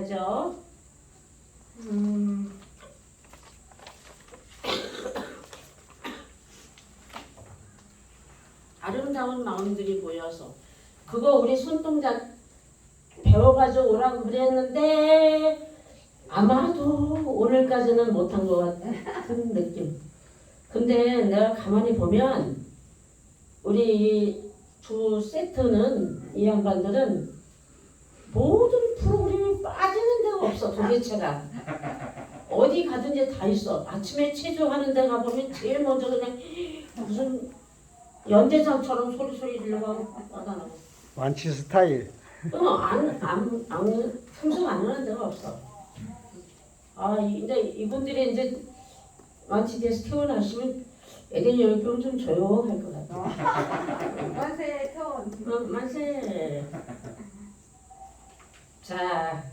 하죠. 아름다운 마음들이 모여서 그거 우리 손동작 배워가지고 오라고 그랬는데 아마도 오늘까지는 못한 것 같은 느낌. 근데 내가 가만히 보면 우리 두 세트는 이 양반들은 모든 프로그램이 빠지는 데가 없어. 도대체가 어디 가든지 다 있어. 아침에 체조하는 데 가보면 제일 먼저 그냥 무슨 연대장처럼 소리 지르고 와다나고 완치 스타일. 참석 안 하는 데가 없어. 근데 이분들이 이제 완치돼서 퇴원하시면 애들 열병 좀 조용할 것 같아. 만세 퇴원. 만세. 자,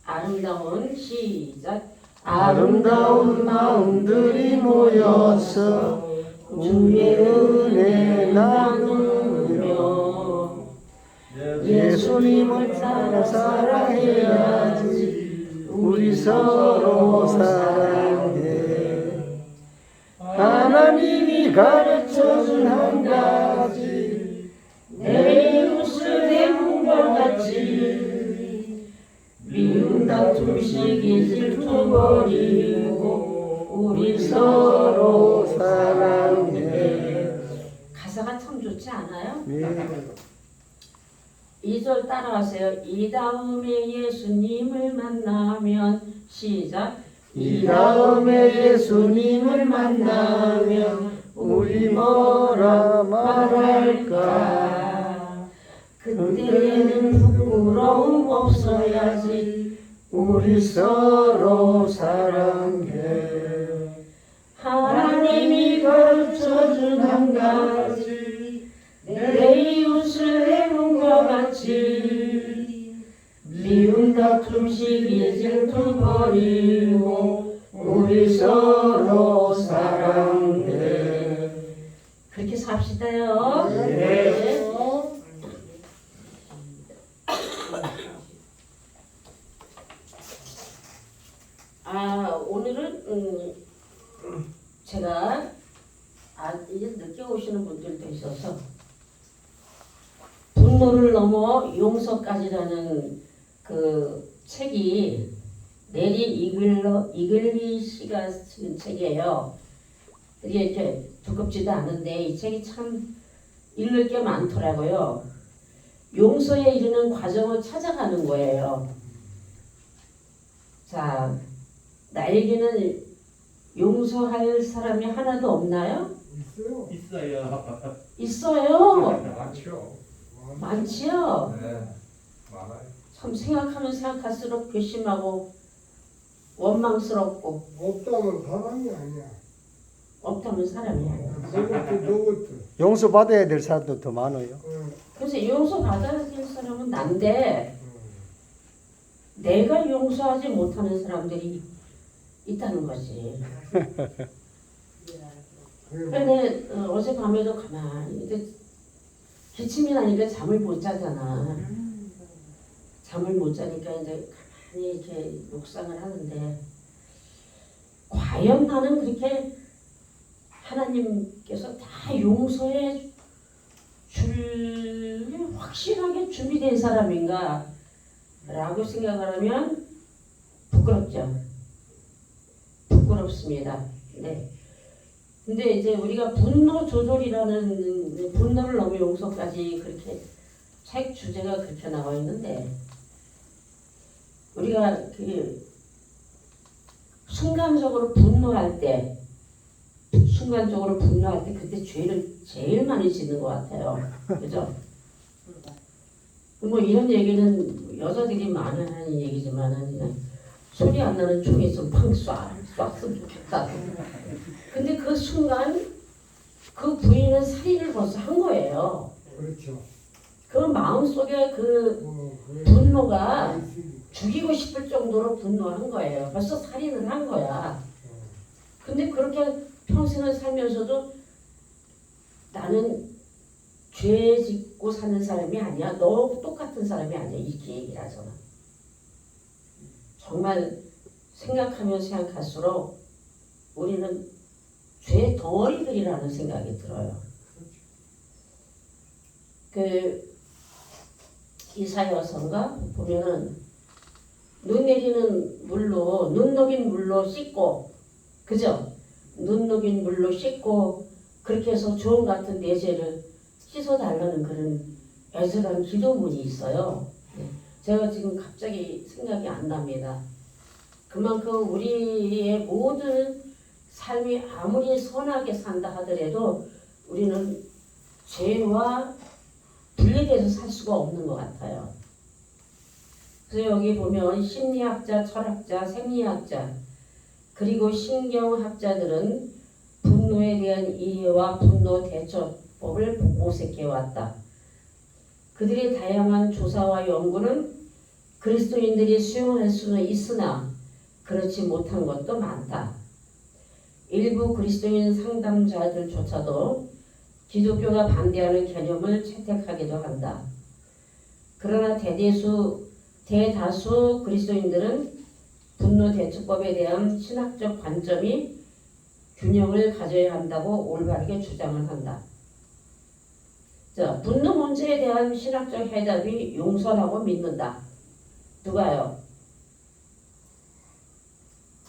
아름다운 시작. 아름다운 마음들이 모여서 주의 은혜 나누며 예수님을 따라 사랑해야지. 우리 서로 사랑해. 하나님이 가르쳐준 한 가지, 내 이웃을 내 몸과 같이 미움 다툼 시기 질투 버리고 우리 서로 사랑해. 가사가 참 좋지 않아요? 네. 2절 따라하세요. 이 다음에 예수님을 만나면 시작. 이 다음에 예수님을 만나면 우리 뭐라 말할까? 그때는 부끄러움 없어야지. 우리 서로 사랑해. 하나님이 가르쳐준 한 가지, 내 이웃을 내 몸과 같이 미움 다툼 시기 질투 버리고 우리 서로 사랑해. 그렇게 삽시다요. 네. 오늘은 제가 이제 늦게 오시는 분들도 있어서 분노를 넘어 용서까지라는 그 책이 메리 이글리 씨가 쓴 책이에요. 이게 이렇게 두껍지도 않은데 이 책이 참 읽을 게 많더라고요. 용서에 이르는 과정을 찾아가는 거예요. 자, 나에게는 용서할 사람이 하나도 없나요? 있어요. 있어요. 많죠. 많지요. 네, 많아요. 참 생각하면 생각할수록 괘씸하고 원망스럽고 없다면 사람이 아니야. 없다면 사람이 아니야. 너것도. 용서받아야 될 사람도 더 많아요. 그래서 용서받아야 될 사람은 난데 내가 용서하지 못하는 사람들이 있다는 거지. 근데 어젯밤에도 가만히 이제 기침이 나니까 잠을 못 자잖아. 잠을 못 자니까 이제 가만히 이렇게 묵상을 하는데 과연 나는 그렇게 하나님께서 다 용서해 줄 확실하게 준비된 사람인가 라고 생각을 하면 부끄럽죠. 부끄럽습니다. 네. 근데 이제 우리가 분노 조절이라는 분노를 넘어 용서까지 그렇게 책 주제가 그렇게 나와 있는데 우리가 그 순간적으로 분노할 때 그때 죄를 제일 많이 짓는 것 같아요. 그죠? 뭐 이런 얘기는 여자들이 많이 하는 얘기지만은 소리 안 나는 총이 있으면 팡 쐈으면 좋겠다. 근데 그 순간 그 부인은 살인을 벌써 한 거예요. 그렇죠. 그 마음속에 그 그래. 분노가 죽이고 싶을 정도로 분노한 거예요. 벌써 살인을 한 거야. 근데 그렇게 평생을 살면서도 나는 죄 짓고 사는 사람이 아니야. 너 똑같은 사람이 아니야. 이렇게 얘기를 하잖아. 정말 생각하면 생각할수록 우리는 죄 덩어리들이라는 생각이 들어요. 그 이사야서인가 보면은 눈 내리는 물로 눈 녹인 물로 씻고 그죠? 눈 녹인 물로 씻고 그렇게 해서 조음 같은 내 죄를 씻어달라는 그런 애절한 기도문이 있어요. 제가 지금 갑자기 생각이 안 납니다. 그만큼 우리의 모든 삶이 아무리 선하게 산다 하더라도 우리는 죄와 분리돼서 살 수가 없는 것 같아요. 그래서 여기 보면 심리학자, 철학자, 생리학자 그리고 신경학자들은 분노에 대한 이해와 분노 대처법을 모색해왔다. 그들의 다양한 조사와 연구는 그리스도인들이 수용할 수는 있으나 그렇지 못한 것도 많다. 일부 그리스도인 상담자들조차도 기독교가 반대하는 개념을 채택하기도 한다. 그러나 대다수 그리스도인들은 분노 대처법에 대한 신학적 관점이 균형을 가져야 한다고 올바르게 주장을 한다. 자, 분노 문제에 대한 신학적 해답이 용서라고 믿는다. 누가요?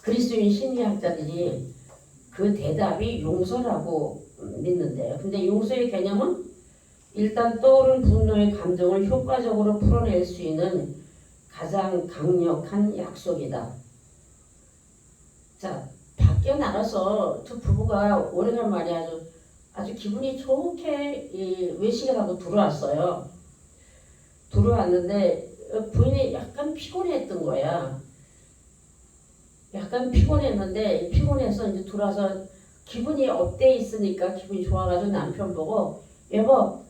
그리스도인 심리학자들이 그 대답이 용서라고 믿는데요. 근데 용서의 개념은 일단 떠오른 분노의 감정을 효과적으로 풀어낼 수 있는 가장 강력한 약속이다. 자, 밖에 나가서 두 부부가 오래간만에 아주 기분이 좋게 외식을 하고 들어왔어요. 들어왔는데 부인이 약간 피곤했던 거야. 약간 피곤했는데 피곤해서 이제 들어와서 기분이 업돼 있으니까 기분이 좋아가지고 남편 보고 여보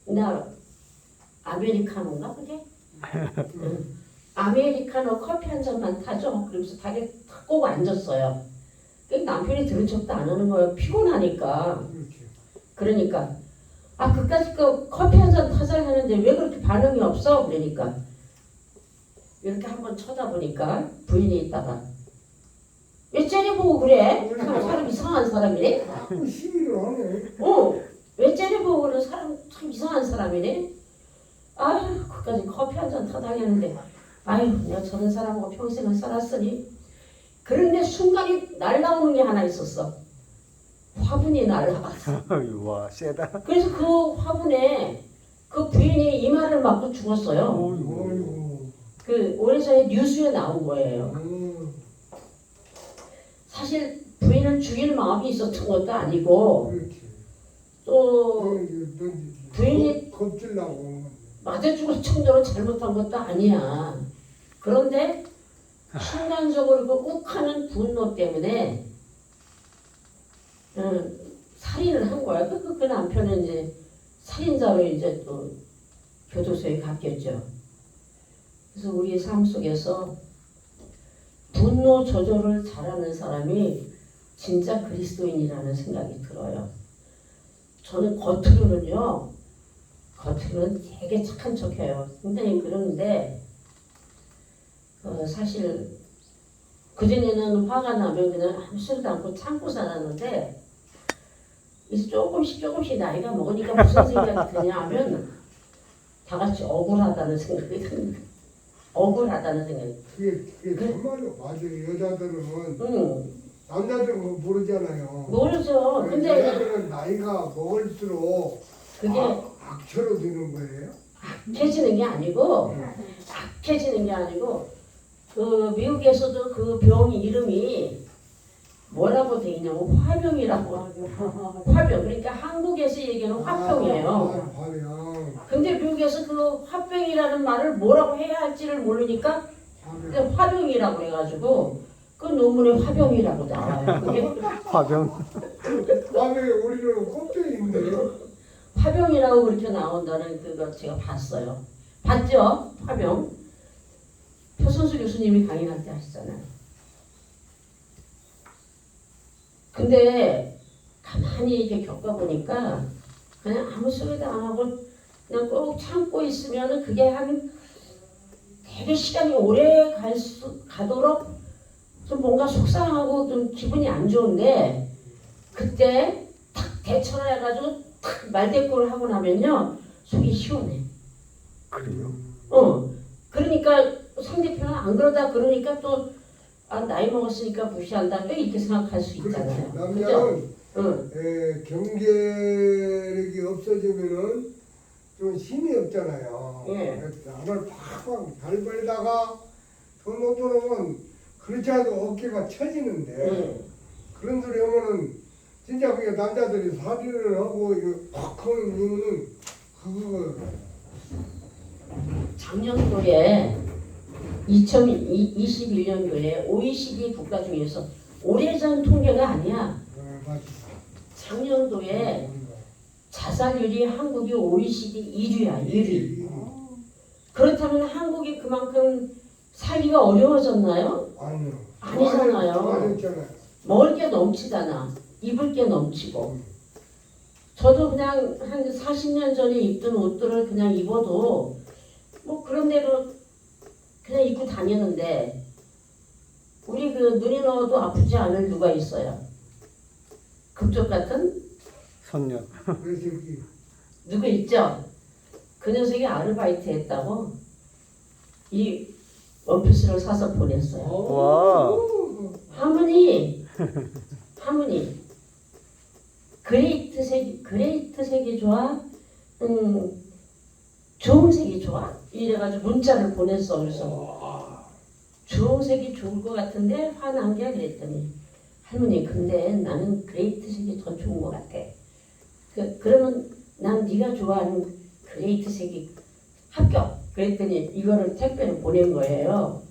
나 아메리카노인가 그게? 응. 아메리카노 커피 한 잔만 타줘. 그러면서 다리에 탁 꼬고 앉았어요. 남편이 들은 척도 안 하는 거예요. 피곤하니까. 그러니까 그까짓 거 커피 한 잔 타자 하는데 왜 그렇게 반응이 없어? 그러니까 이렇게 한번 쳐다보니까 부인이 있다가 왜 째려보고 그래? 사람 이상한 사람이네? 시비를 하네. 왜 째려보고 그래? 사람 참 이상한 사람이네? 아휴 그까지 커피 한 잔 타다녔는데 아휴 내가 저런 사람하고 평생을 살았으니. 그런데 순간이 날라오는 게 하나 있었어. 화분이 날라왔어. 와 세다. 그래서 그 화분에 그 부인이 이마를 맞고 죽었어요. 어이구. 그 오래전에 뉴스에 나온 거예요. 사실 부인을 죽일 마음이 있었던 것도 아니고 그렇지. 또 부인이 겁질라고. 맞아 죽을 정도로 잘못한 것도 아니야. 그런데 순간적으로 그 욱하는 분노 때문에 살인을 한 거야. 그 남편은 이제 살인자로 이제 또 교도소에 갔겠죠. 그래서 우리 삶 속에서 분노 조절을 잘하는 사람이 진짜 그리스도인이라는 생각이 들어요. 저는 겉으로는 되게 착한 척해요. 굉장히 그러는데 사실 그전에는 화가 나면 그냥 아무 소리도 않고 참고 살았는데 이제 조금씩 나이가 먹으니까 무슨 생각이 드냐 하면 다 같이 억울하다는 생각이 듭니다. 억울하다는 생각이. 그게 정말로 맞아요. 여자들은 남자들은 그거 모르잖아요. 모르죠. 근데 여자들은 나이가 먹을수록 그게 악처럼 되는 거예요. 악해지는 게 아니고 그 미국에서도 그 병 이름이 뭐라고 돼 있냐면 화병이라고. 화병. 그러니까 한국에서 얘기하는 화병이에요. 화병. 근데 미국에서 그 화병이라는 말을 뭐라고 해야 할지를 모르니까 그냥 화병이라고 해가지고 그 논문에 화병이라고 나와요. 그게 화병. 화병에 우리는 껍데기 있는데요. 화병이라고 그렇게 나온다는 그거 제가 봤어요. 봤죠? 화병. 표선수 교수님이 강의할 때 하시잖아요. 근데 가만히 이렇게 겪어보니까 그냥 아무 소리도 안 하고 그냥 꼭 참고 있으면 그게 한 되게 시간이 오래 가도록 좀 뭔가 속상하고 좀 기분이 안 좋은데 그때 탁 대처해가지고 탁 말대꾸를 하고 나면요 속이 시원해. 그래요? 그러니까 상대편은 안 그러다 그러니까 또 나이 먹었으니까 무시한다 또 이렇게 생각할 수 있잖아요. 그렇지. 그죠? 남자는 경계력이 없어지면은 좀 힘이 없잖아요. 예. 남을 팍팍 밟으다가 더 높으면 그렇지 않아도 어깨가 처지는데 그런 소리 하면은 진짜 그게 남자들이 사리를 하고 이거 팍 하는 이유는 그거 작년도에 2021년도에 OECD 국가 중에서 오래전 통계가 아니야. 맞지. 작년도에 자살률이 한국이 OECD 1위야. 1위. 그렇다면 한국이 그만큼 살기가 어려워졌나요? 아니요. 아니잖아요. 좋아졌잖아요. 먹을 게 넘치잖아. 입을 게 넘치고. 저도 그냥 한 40년 전에 입던 옷들을 그냥 입어도 뭐 그런 대로 그냥 입고 다니는데 우리 그 눈이 넣어도 아프지 않을 누가 있어요? 급족 같은 손녀. 그 새끼. 누구 있죠? 그 녀석이 아르바이트 했다고 이 원피스를 사서 보냈어요. 와. 하모니 그레이트 색이 좋아? 좋은 색이 좋아? 이래가지고 문자를 보냈어. 그래서 좋은 색이 좋을 것 같은데 화난 게 그랬더니 할머니 근데 나는 그레이트 색이 더 좋은 것 같아. 그러면 난 네가 좋아하는 그레이트 색이 합격. 그랬더니 이거를 택배로 보낸 거예요.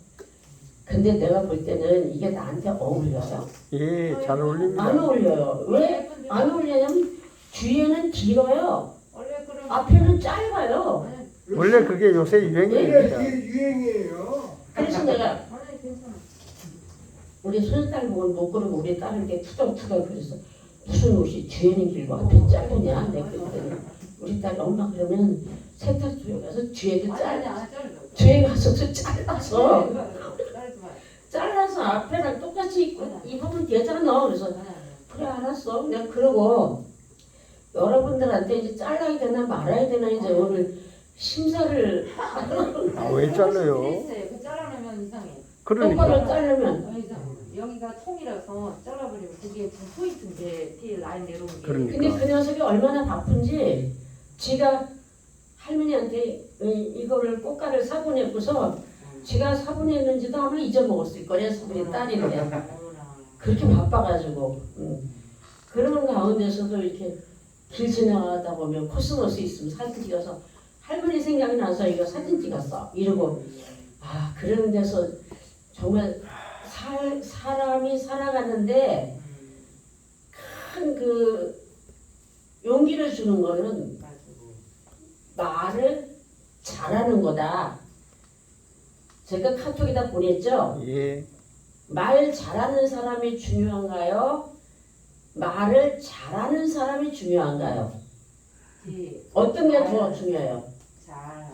근데 내가 볼 때는 이게 나한테 어울려요. 예, 잘 어울립니다. 안 어울려요. 왜 안 어울리냐면 뒤에는 길어요. 원래 그런 앞에는 짧아요. 원래 그게 요새 원래 유행입니다. 그게 유행이에요. 그래서 내가 원래 괜찮아. 우리 손딸 보고 못 그러고 우리 딸한테 투덜투덜 그래서 무슨 옷이 뒤에는 길고 앞에 짧으냐? 내가 그랬더니 우리 딸 엄마 그러면 세탁소에 가서 뒤에도 뒤에 가서도 잘라서 앞에랑 똑같이 입으면 되잖아. 그래서 그래 알았어. 내가 그러고 여러분들한테 이제 잘라야 되나 말아야 되나 이제 오늘 심사를 아, 왜 잘라요? 그랬어요. 그 잘라내면 이상해. 똑바로 그러니까. 자르면 이상. 여기가 통이라서 잘라버리면 그게 포인트인데 뒤에 라인 내려오는 게. 그러니까. 근데 그 녀석이 얼마나 바쁜지 지가 할머니한테 이거를 꽃가를 사보냈고서 지가 사보냈는지도 아마 잊어먹었을 거래서 우리 딸인데 어머나. 그렇게 바빠가지고 그런 가운데서도 이렇게 길 지나가다 보면 코스모스 있으면 사진 찍어서 할머니 생각이 나서 이거 사진 찍었어 이러고 아 그런 데서 정말 사람이 살아가는데 큰 그 용기를 주는 거는 말을 잘하는 거다. 제가 카톡에다 보냈죠. 예. 말 잘하는 사람이 중요한가요? 말을 잘하는 사람이 중요한가요? 예. 어떤 게 더 중요해요? 잘.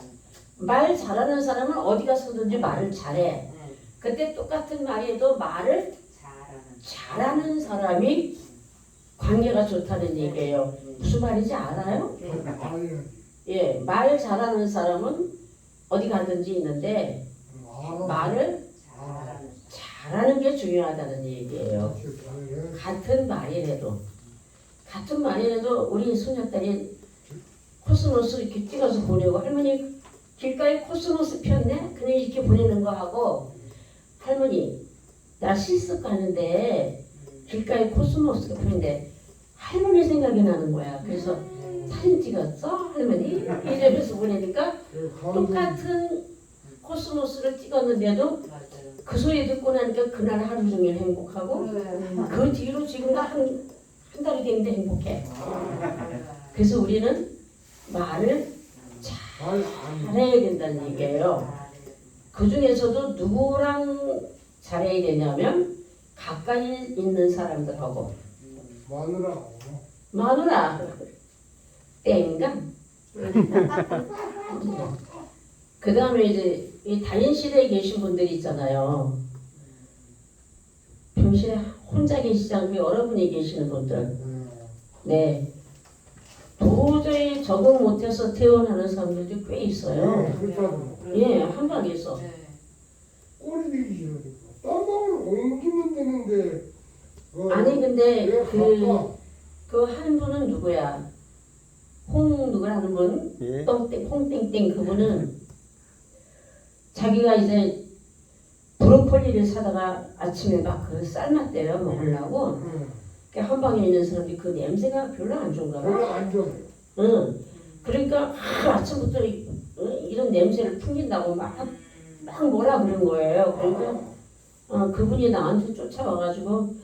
말 잘하는 사람은 어디 가서든지 말을 잘해. 네. 그때 똑같은 말에도 말을 잘하는. 잘하는 사람이 관계가 좋다는 얘기예요. 무슨 말인지 알아요? 네. 아니, 예, 말 잘하는 사람은 어디 가든지 있는데 알아. 말을 잘하는. 잘하는 게 중요하다는 얘기예요. 잘해. 같은 말이라도 우리 손녀딸이 코스모스 이렇게 찍어서 보내고 할머니 길가에 코스모스 폈네? 그냥 이렇게 보내는 거 하고 할머니 나 실습 가는데 길가에 코스모스가 폈는데 할머니 생각이 나는 거야. 그래서 사진 찍었어? 할머니? 이러면서 보내니까 똑같은 코스모스를 찍었는데도 맞아요. 그 소리 듣고 나니까 그날 하루 종일 행복하고 그 뒤로 지금 한 달이 됐는데 행복해. 그래서 우리는 말을 잘해야 된다는 얘기예요. 그 중에서도 누구랑 잘해야 되냐면 가까이 있는 사람들하고 마누라 땡감 그 다음에 이제 이 다인시대에 계신 분들이 있잖아요. 병실에 혼자 계시지 않고 여러분이 계시는 분들. 네. 도저히 적응 못해서 퇴원하는 사람들도 꽤 있어요. 그렇다고. 예, 한 방에서. 네. 꼴이 되기 싫으니까. 딴 방으로 옮기면 되는데. 아니 근데 왜 바빠? 그 한 분은 누구야? 홍 누구라는 분? 예. 홍땡땡 그분은 자기가 이제 브로콜리를 사다가 아침에 막 그걸 삶았대요 먹으려고. 한 방에 있는 사람들이 그 냄새가 별로 안 좋은가 봐. 별로 안 좋아요. 응. 그러니까 아침부터 이런 냄새를 풍긴다고 막 뭐라 그런 거예요. 그러니까 그분이 나한테 쫓아와가지고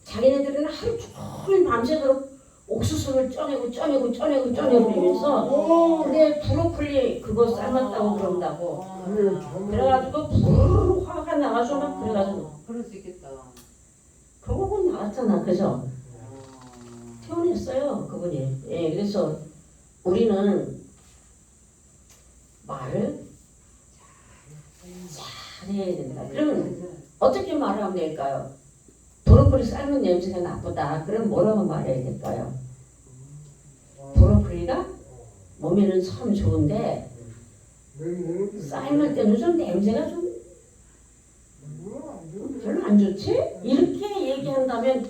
자기네들은 하루 종일 밤새도록 옥수수를 쪄내고 이러면서 근데 브로콜리 그거 삶았다고 그런다고. 그래가지고 부르르 화가 나가지고 막 그래가지고 그럴 수 있겠다. 결국은 나갔잖아, 그죠? 퇴원했어요, 그분이. 예, 그래서 우리는 말을 잘해야 된다. 그러면 어떻게 말을 하면 될까요? 브로콜리 삶은 냄새가 나쁘다. 그럼 뭐라고 말해야 될까요? 브로콜리가 몸에는 참 좋은데 삶을 때는 좀 냄새가 좀 별로 안 좋지? 이렇게 얘기한다면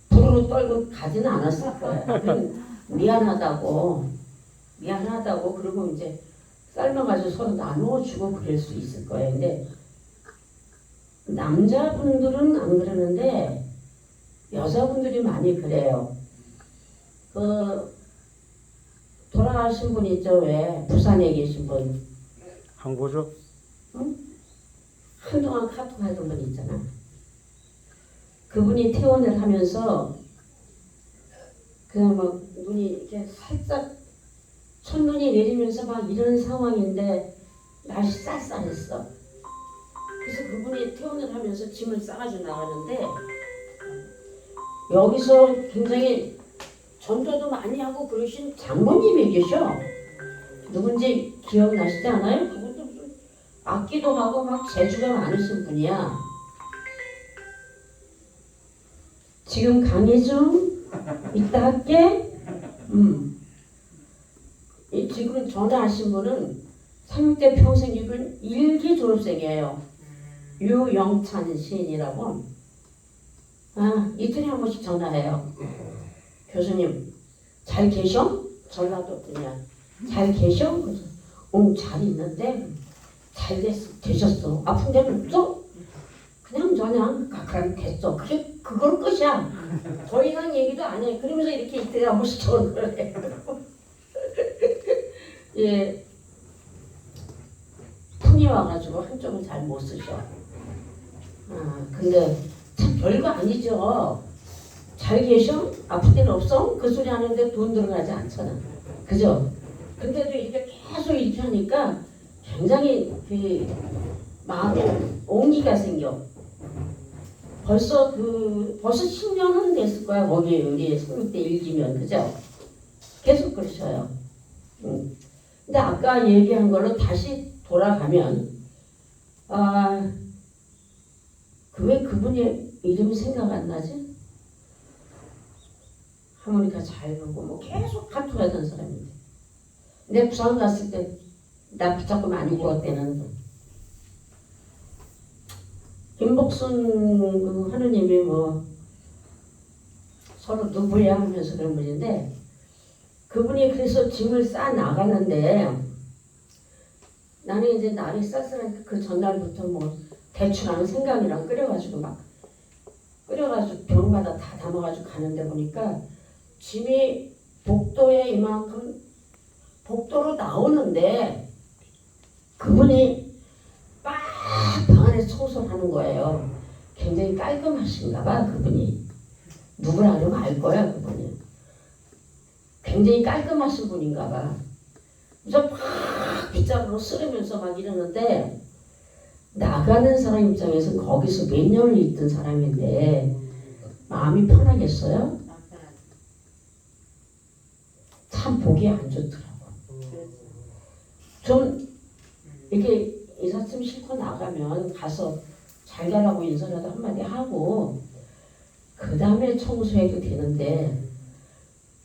부르르 떨고 가지는 않았을 거야. 미안하다고 그러고 이제 삶아가지고 서로 나누어주고 그럴 수 있을 거예요. 근데 남자분들은 안 그러는데 여자분들이 많이 그래요. 그 돌아가신 분 있죠? 왜 부산에 계신 분 항고죠? 한동안 카톡 하던 분 있잖아. 그분이 퇴원을 하면서 그냥 막 눈이 이렇게 살짝 첫눈이 내리면서 막 이런 상황인데 날씨 쌀쌀했어. 그래서 그분이 퇴원을 하면서 짐을 싸가지고 나가는데 여기서 굉장히 전도도 많이 하고 그러신 장모님이 계셔. 누군지 기억나시지 않아요? 그분도 무슨 악기도 하고 막 재주가 많으신 분이야. 지금 강의 중 이따 할게. 지금 전화하신 분은 삼육대 평생교육은 1기 졸업생이에요. 유영찬 시인이라고. 이틀에 한 번씩 전화해요. 교수님 잘 계셔? 전라도 분이야. 잘 계셔? 그래서 잘 있는데 잘 되셨어. 아픈 데는 없어? 그냥 그럼 됐어. 그걸 끝이야. 더 이상 얘기도 안 해. 그러면서 이렇게 이틀에 한 번씩 전화를 해. 예. 풍이 와가지고 한쪽은 잘 못 쓰셔. 근데 참 별거 아니죠. 잘 계셔? 아픈 데는 없어? 그 소리 하는데 돈 들어가지 않잖아. 그죠? 근데도 이렇게 계속 이렇게 하니까 굉장히 그 마음에 온기가 생겨. 벌써 10년은 됐을 거야. 거기 우리 3대 1기면 그죠? 계속 그러셔요. 근데 아까 얘기한 걸로 다시 돌아가면 왜 그분의 이름이 생각 안 나지? 하모니카 잘 불고 뭐 계속 카톡하던 사람인데 근데 부산 갔을 때 나 붙잡고 많이 울었대는 김복순 그 하느님이 뭐 서로 누구야 하면서 그런 분인데 그분이 그래서 짐을 싸 나가는데 나는 이제 날이 쌀쌀하니까 그 전날부터 뭐 대추랑 생강이랑 끓여가지고 병마다 다 담아가지고 가는데 보니까 짐이 복도에 이만큼 복도로 나오는데 그분이 막 방 안에 청소를 하는 거예요. 굉장히 깔끔하신가 봐 그분이. 누구라 그러면 알 거야 그분이. 굉장히 깔끔하신 분인가 봐. 그래서 막 빗자루로 쓸으면서 막 이러는데 나가는 사람 입장에서 거기서 몇 년을 있던 사람인데 마음이 편하겠어요? 참 보기 안 좋더라고. 좀 이렇게 인사팀 싣고 나가면 가서 잘 가라고 인사라도 한마디 하고 그 다음에 청소해도 되는데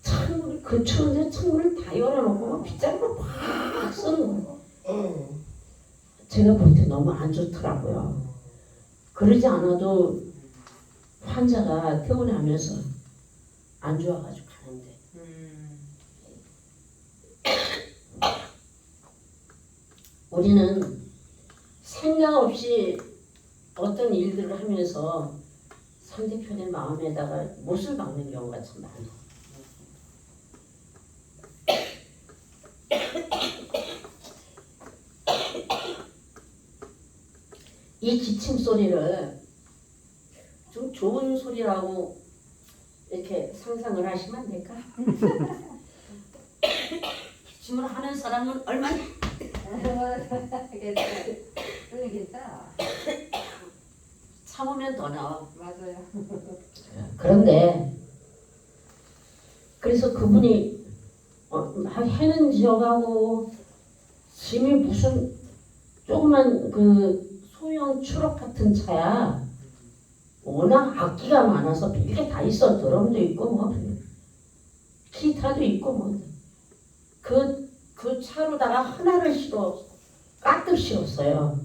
창문을 그 추운데 창문을 다 열어놓고 막 빗자루로 팍 쓰는 거. 제가 볼 때 너무 안 좋더라고요. 그러지 않아도 환자가 퇴원하면서 안 좋아가지고 가는데 우리는 생각 없이 어떤 일들을 하면서 상대편의 마음에다가 못을 박는 경우가 참 많아요. 이 기침 소리를 좀 좋은 소리라고 이렇게 상상을 하시면 안 될까? 기침을 하는 사람은 얼마나 괜찮아. 참으면 더 나와. 맞아요. 그런데 그래서 그분이 해는 지어가고 짐이 무슨 조그만 그 소형 트럭 같은 차야. 워낙 악기가 많아서 별게 다 있어. 드럼도 있고 뭐 기타도 있고 뭐 그 차로다가 하나를 가득 실었어요.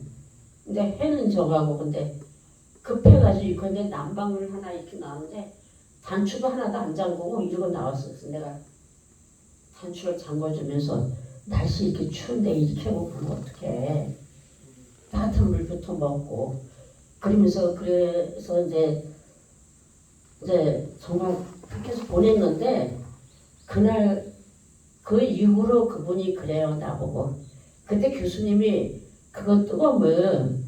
근데 해는 져가고 근데 급해가지고 근데 난방을 하나 이렇게 나오는데 단추도 하나도 안 잠그고 이러고 나왔어. 그래서 내가 단추를 잠궈주면서 날씨 이렇게 추운데 이렇게 먹으면 어떡해. 따뜻한 물부터 먹고 그러면서 그래서 이제 정말 그렇게 해서 보냈는데 그날 그 이후로 그분이 그래요 나보고. 그때 교수님이 그거 뜨거우면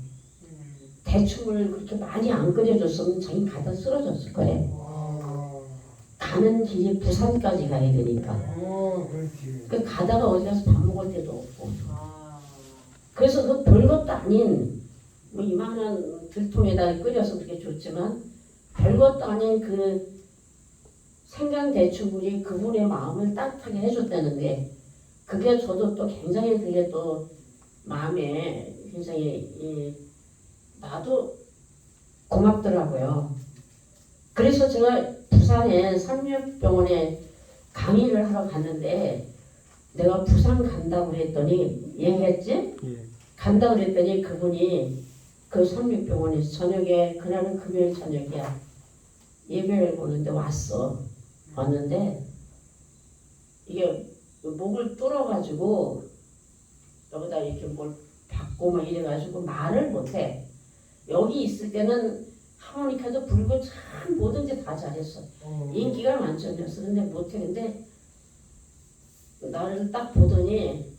대충을 그렇게 많이 안 끓여줬으면 자기 가다 쓰러졌을 거예요. 가는 길이 부산까지 가야 되니까. 그렇지. 그 가다가 어디 가서 밥 먹을 데도 없고. 그래서 그 별것도 아닌 뭐 이만한 들통에다 끓여서 그렇게 줬지만 별것도 아닌 그 생강대추물이 그분의 마음을 따뜻하게 해줬다는데 그게 저도 또 굉장히 그게 또 마음에 굉장히 나도 고맙더라고요. 그래서 제가 부산에 삼육병원에 강의를 하러 갔는데 내가 부산 간다고 그랬더니 얘기했지? 예. 간다고 그랬더니 그분이 그 삼육병원에서 저녁에 그날은 금요일 저녁이야. 예배를 보는데 왔는데 이게 목을 뚫어가지고 여기다 이렇게 뭘 받고 막 이래가지고 말을 못해. 여기 있을 때는 하모니카도 불고 참 뭐든지 다 잘했어. 인기가 만점이었어. 근데 못해. 근데 나를 딱 보더니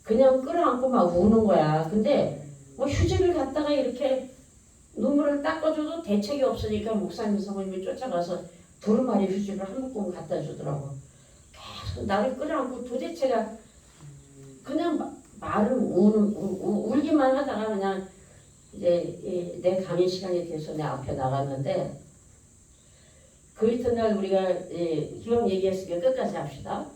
그냥 끌어안고 막 우는 거야. 근데 뭐 휴지를 갖다가 이렇게 눈물을 닦아줘도 대책이 없으니까 목사님 성모님이 쫓아가서 두루마리 휴지를 한 묶음 갖다 주더라고. 계속 나를 끌어안고 도대체가 그냥 말을 울기만 하다가 그냥 이제 내 강의 시간이 돼서 내 앞에 나갔는데 그 이튿날 우리가 기왕 얘기했으니까 끝까지 합시다.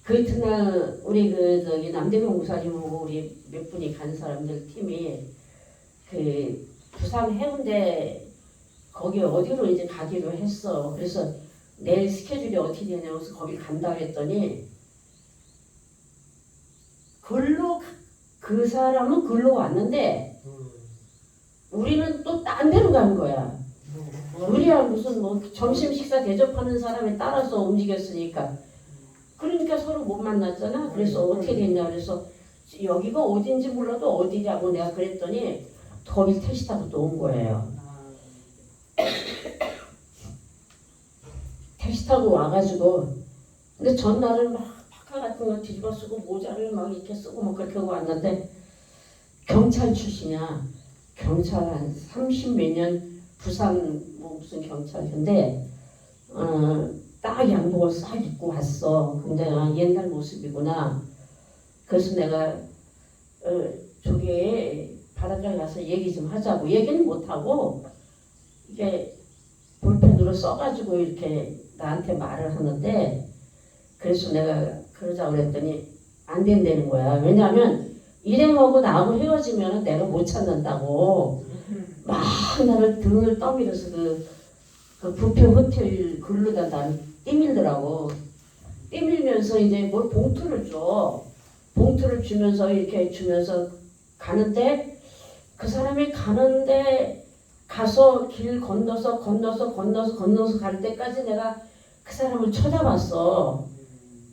그 이튿날 우리 남대경 목사님하고 우리 몇 분이 간 사람들 팀이 그 부산 해운대 거기 어디로 이제 가기로 했어. 그래서 내일 스케줄이 어떻게 되냐고 해서 거기 간다 그랬더니 그 사람은 글로 왔는데 우리는 또 딴 데로 간 거야. 우리야 무슨 뭐 점심 식사 대접하는 사람에 따라서 움직였으니까. 그러니까 서로 못 만났잖아. 그래서 어떻게 됐냐 그래서 여기가 어딘지 몰라도 어디냐고 내가 그랬더니 거기 택시 타고 또 온 거예요. 택시 타고 와가지고 근데 전날은 막 파카 같은 거 뒤집어 쓰고 모자를 막 이렇게 쓰고 뭐 그렇게 하고 왔는데 경찰 출신이야. 경찰 한 30몇 년 부산 뭐 무슨 경찰인데 딱 양복을 싹 입고 왔어. 근데 옛날 모습이구나. 그래서 내가 저기 바닷가에 가서 얘기 좀 하자고. 얘기는 못하고 이게 볼펜으로 써가지고 이렇게 나한테 말을 하는데 그래서 내가 그러자고 그랬더니 안 된다는 거야. 왜냐하면 일행하고 나하고 헤어지면 내가 못 찾는다고 막 나를 등을 떠밀어서 그 부페 호텔 글로다 난 띠밀더라고. 띠밀면서 이제 뭘 봉투를 줘. 봉투를 주면서 이렇게 주면서 가는데 그 사람이 가는데 가서 길 건너서 갈 때까지 내가 그 사람을 쳐다봤어.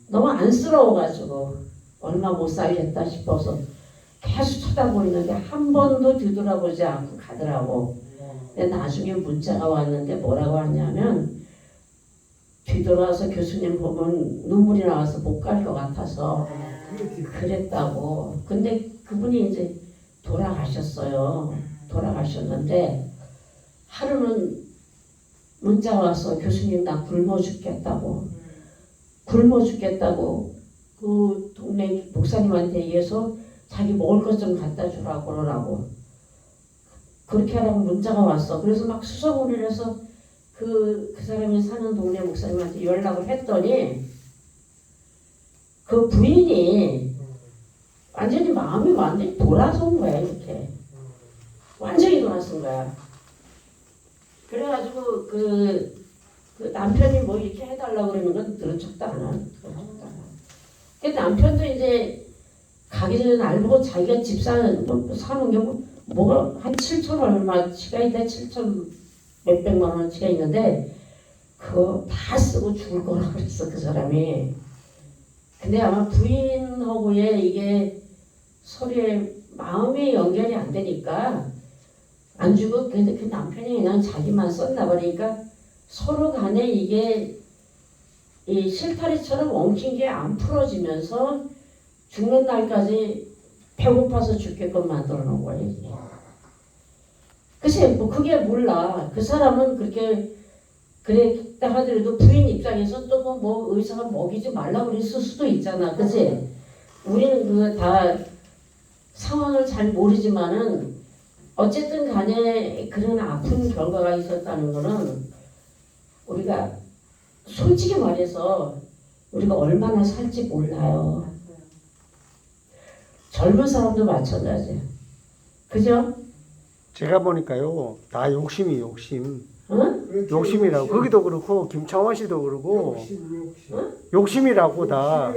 너무 안쓰러워가지고 얼마 못 살겠다 싶어서 계속 쳐다보는데 한 번도 뒤돌아보지 않고 가더라고. 근데 나중에 문자가 왔는데 뭐라고 하냐면 뒤돌아서 교수님 보면 눈물이 나와서 못 갈 것 같아서 그랬다고. 근데 그분이 이제 돌아가셨어요. 돌아가셨는데 하루는 문자 와서 교수님 나 굶어 죽겠다고 그 동네 목사님한테 얘기해서 자기 먹을 것 좀 갖다 주라고 그러라고 그렇게 하라고 문자가 왔어. 그래서 막 수소문을 해서 그 사람이 사는 동네 목사님한테 연락을 했더니 그 부인이 마음이 완전히 돌아선 거야. 이렇게 완전히 돌아선 거야. 그래가지고 그 남편이 뭐 이렇게 해달라고 그러는 건 들은 척도 안 하는. 그 남편도 이제 가기 전에 날 보고 자기가 집 사는 게 뭐가 한 7천 얼마치가 있다. 7천 몇백만 원치가 있는데 그거 다 쓰고 죽을 거라 그랬어 그 사람이. 근데 아마 부인하고의 이게 서로의 마음의 연결이 안 되니까 안 주고 근데 그 남편이 그냥 자기만 썼나 보니까 서로 간에 이게 이 실타리처럼 엉킨 게 안 풀어지면서 죽는 날까지 배고파서 죽게끔 만들어 놓은 거예요. 이게. 글쎄 뭐 그게 몰라. 그 사람은 그렇게 그랬다 하더라도 부인 입장에서 또 뭐 의사가 먹이지 말라고 그랬을 수도 있잖아. 그치? 우리는 그 다 상황을 잘 모르지만은 어쨌든 간에 그런 아픈 결과가 있었다는 거는 우리가 솔직히 말해서 우리가 얼마나 살지 몰라요. 젊은 사람도 마찬가지예요. 그죠? 제가 보니까요 다 욕심. 응? 욕심이라고. 거기도 그렇고 김창완 씨도 그러고 욕심이라고 다.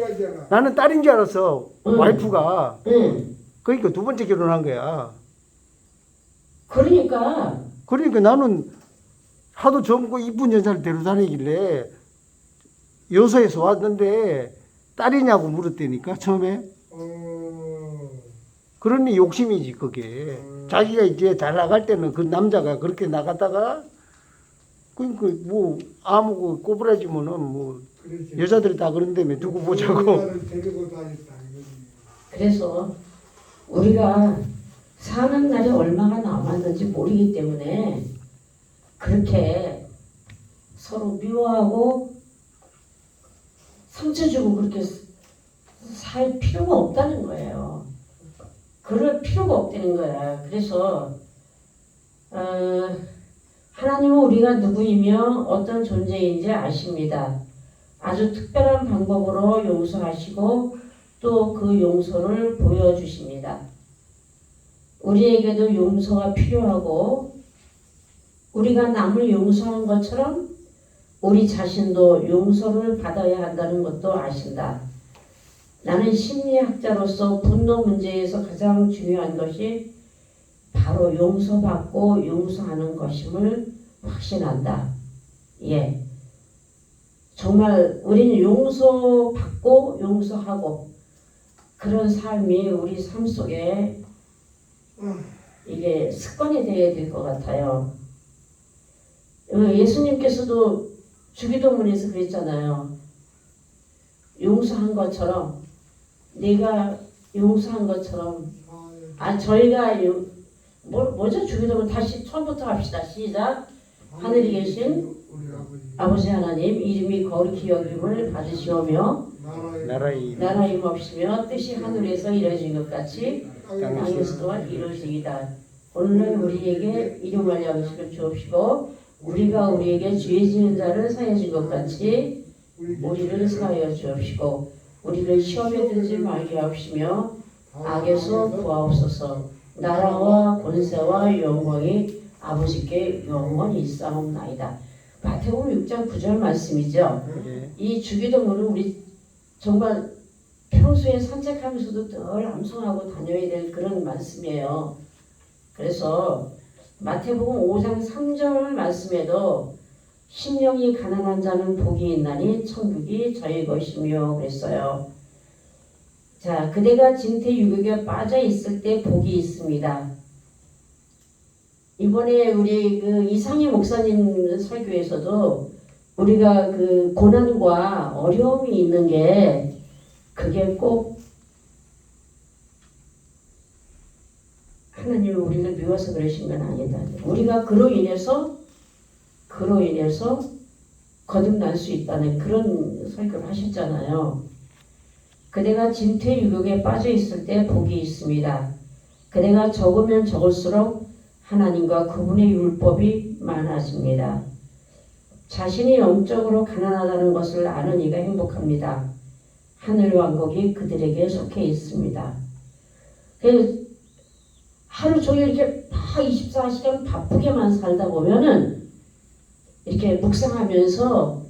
나는 딸인 줄 알았어. 와이프가. 응. 그러니까 두 번째 결혼한 거야. 그러니까 나는 하도 젊고 이쁜 여자를 데려다니길래 여서에서 왔는데 딸이냐고 물었다니까 처음에. 그러니 욕심이지 그게. 자기가 이제 잘 나갈 때는 그 남자가 그렇게 나갔다가 그러니까 뭐 아무 꼬부라지면은 뭐 여자들이 다 그런다며 두고 보자고. 그래서 우리가 사는 날이 얼마가 남았는지 모르기 때문에 그렇게 서로 미워하고 상처 주고 그렇게 살 필요가 없다는 거예요. 그럴 필요가 없다는 거야. 그래서 하나님은 우리가 누구이며 어떤 존재인지 아십니다. 아주 특별한 방법으로 용서하시고 또 그 용서를 보여주십니다. 우리에게도 용서가 필요하고 우리가 남을 용서하는 것처럼 우리 자신도 용서를 받아야 한다는 것도 아신다. 나는 심리학자로서 분노 문제에서 가장 중요한 것이 바로 용서받고 용서하는 것임을 확신한다. 예. 정말 우리는 용서받고 용서하고 그런 삶이 우리 삶 속에 이게 습관이 되어야 될 것 같아요. 예수님께서도 주기도문에서 그랬잖아요. 용서한 것처럼 네가 용서한 것처럼 저희가 뭐죠? 주기도문 다시 처음부터 합시다. 시작. 하늘에 계신 아버지 하나님 이름이 거룩히 여김을 받으시오며 나라임 없으며 뜻이 하늘에서 이루어진 것 같이 땅에서도 이루어지이다. 오늘날 우리에게 일용할 양식을 주옵시고 우리가 우리에게 죄 지은 자를 사하여 준 것 같이 우리를 사하여 주옵시고 우리를 시험에 들지 말게 하옵시며 악에서 구하옵소서. 나라와 권세와 영광이 아버지께 영원히 있사옵나이다. 마태복음 6장 9절 말씀이죠. 예. 이 주기도문은 우리 정말 평소에 산책하면서도 늘 암송하고 다녀야 될 그런 말씀이에요. 그래서 마태복음 5장 3절 말씀에도 심령이 가난한 자는 복이 있나니 천국이 저희 것이며 그랬어요. 자, 그대가 진퇴 유격에 빠져 있을 때 복이 있습니다. 이번에 우리 그 이상희 목사님 설교에서도 우리가 그 고난과 어려움이 있는 게 그게 꼭 하나님이 우리를 미워서 그러신 건 아니다. 우리가 그로 인해서 거듭날 수 있다는 그런 설교를 하셨잖아요. 그대가 진퇴유격에 빠져 있을 때 복이 있습니다. 그대가 적으면 적을수록 하나님과 그분의 율법이 많아집니다. 자신이 영적으로 가난하다는 것을 아는 이가 행복합니다. 하늘 왕국이 그들에게 속해 있습니다. 하루 종일 이렇게 막 24시간 바쁘게만 살다 보면은 이렇게 묵상하면서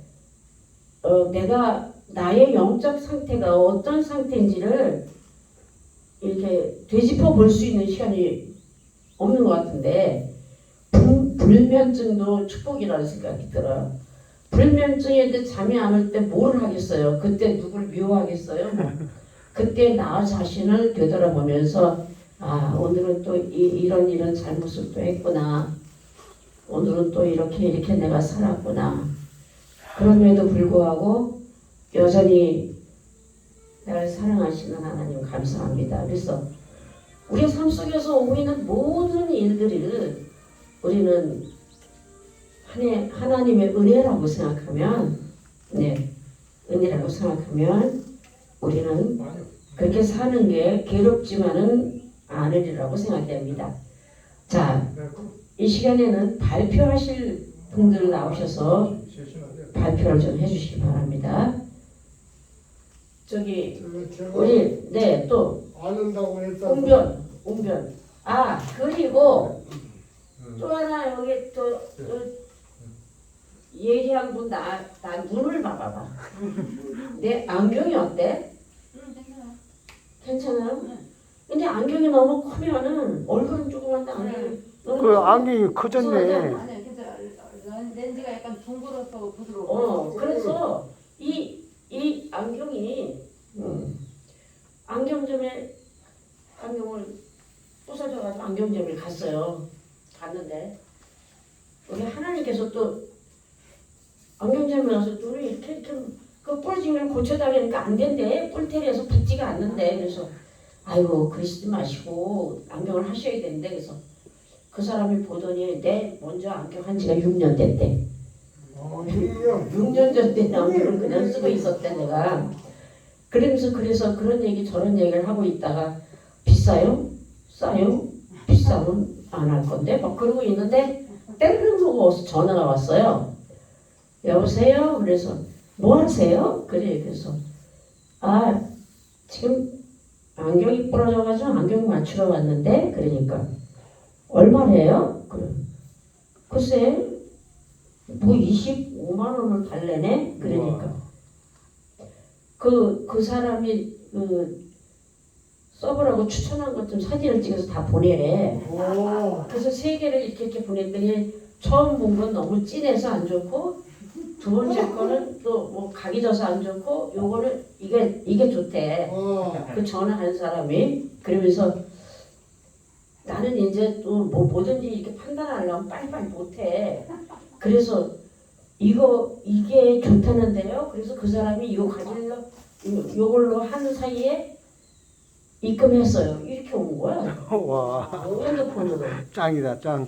내가 나의 영적 상태가 어떤 상태인지를 이렇게 되짚어 볼 수 있는 시간이 없는 것 같은데 불면증도 축복이라는 생각이 들어요. 불면증인데 잠이 안 올 때 뭘 하겠어요? 그때 누굴 미워하겠어요? 그때 나 자신을 되돌아보면서 아 오늘은 또 이런 잘못을 또 했구나. 오늘은 또 이렇게 내가 살았구나. 그럼에도 불구하고 여전히 나를 사랑하시는 하나님 감사합니다. 그래서 우리 삶 속에서 오고 있는 모든 일들을 우리는 하나님의 은혜라고 생각하면 은혜라고 생각하면 우리는 그렇게 사는 게 괴롭지만은 않으리라고 생각됩니다. 자, 이 시간에는 발표하실 분들 나오셔서 발표를 좀 해주시기 바랍니다. 저기 제가 우리 또 아는다고 했다. 웅변. 아 그리고 또 하나 여기 또 얘기한 분 나 눈을 봐봐봐. 내 안경이 어때? 괜찮아요? 근데 안경이 너무 크면은 얼굴은 조그만데 안경이 너무 그 안경이 커졌네. 아니 괜찮아. 렌즈가 약간 둥그러서 부드러워. 그래서 이 안경이 안경점에 안경을 부서져가지고 안경점에 갔어요. 갔는데 우리 하나님께서 또 안경점에 가서 눈을 이렇게 그 부러진 걸 고쳐달라니까 안 된대. 뿔테리에서 붙지가 않는데 그래서 아이고 그러시지 마시고 안경을 하셔야 되는데 그래서 그 사람이 보더니 내 먼저 안경 한 지가 6년 됐대. 6년 전에 안경을 그냥 쓰고 있었대 내가. 그래서 그런 얘기 저런 얘기를 하고 있다가 비싸요? 싸요? 비싸면 안 할 건데 막 그러고 있는데 땡그릉 하고 전화가 왔어요. 여보세요? 그래서 뭐 하세요? 그래서 지금 안경이 부러져가지고 안경 맞추러 왔는데 그러니까 얼마래요? 그래. 글쎄 뭐 25만 원을 달래네? 그러니까 그 사람이 써보라고 추천한 것 좀 사진을 찍어서 다 보내래. 그래서 3개를 이렇게 보냈더니 처음 본 건 너무 진해서 안 좋고 두 번째 거는 또 뭐 각이 져서 안 좋고 요거는 이게 좋대. 그 전화한 사람이 그러면서 나는 이제 또 뭐 뭐든지 이렇게 판단하려면 빨리빨리 못해. 그래서 이게 좋다는데요. 그래서 그 사람이 이거 가지려 요걸로 하는 사이에 입금했어요. 이렇게 온 거야. 와, 핸드폰으로. 짱이다, 짱.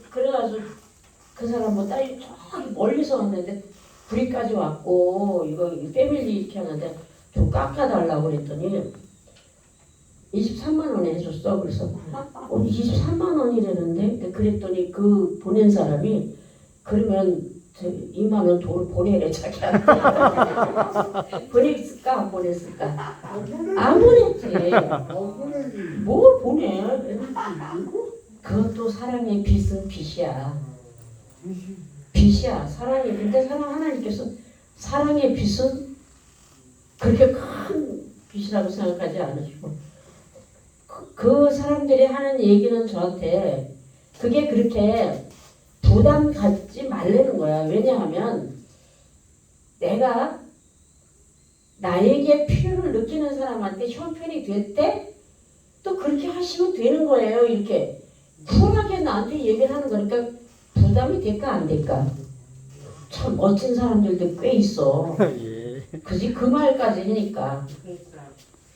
그래가지고 그 사람 뭐 딸이 저기 멀리서 왔는데 불이까지 왔고 이거 패밀리 이렇게 하는데 좀 깎아달라고 그랬더니 23만 원에 해줬어. 그래서 23만 원이라는데 그랬더니 그 보낸 사람이 그러면 저 2만 원 돈을 보내래 자기한테. 보냈을까 안 보냈을까? 안 보냈지. 보내지. 뭘 보내? 그것도 사랑의 빚은 빚이야. 빚이야. 사랑의 근데 사랑 하나님께서 사랑의 빚은 그렇게 큰 빚이라고 생각하지 않으시고 그 사람들이 하는 얘기는 저한테 그게 그렇게 부담 갖지 말라는 거야. 왜냐하면 내가 나에게 필요를 느끼는 사람한테 형편이 될 때 또 그렇게 하시면 되는 거예요. 이렇게 쿨하게 나한테 얘기를 하는 거니까 부담이 될까 안 될까? 참 멋진 사람들도 꽤 있어. 예. 그지 그 말까지 하니까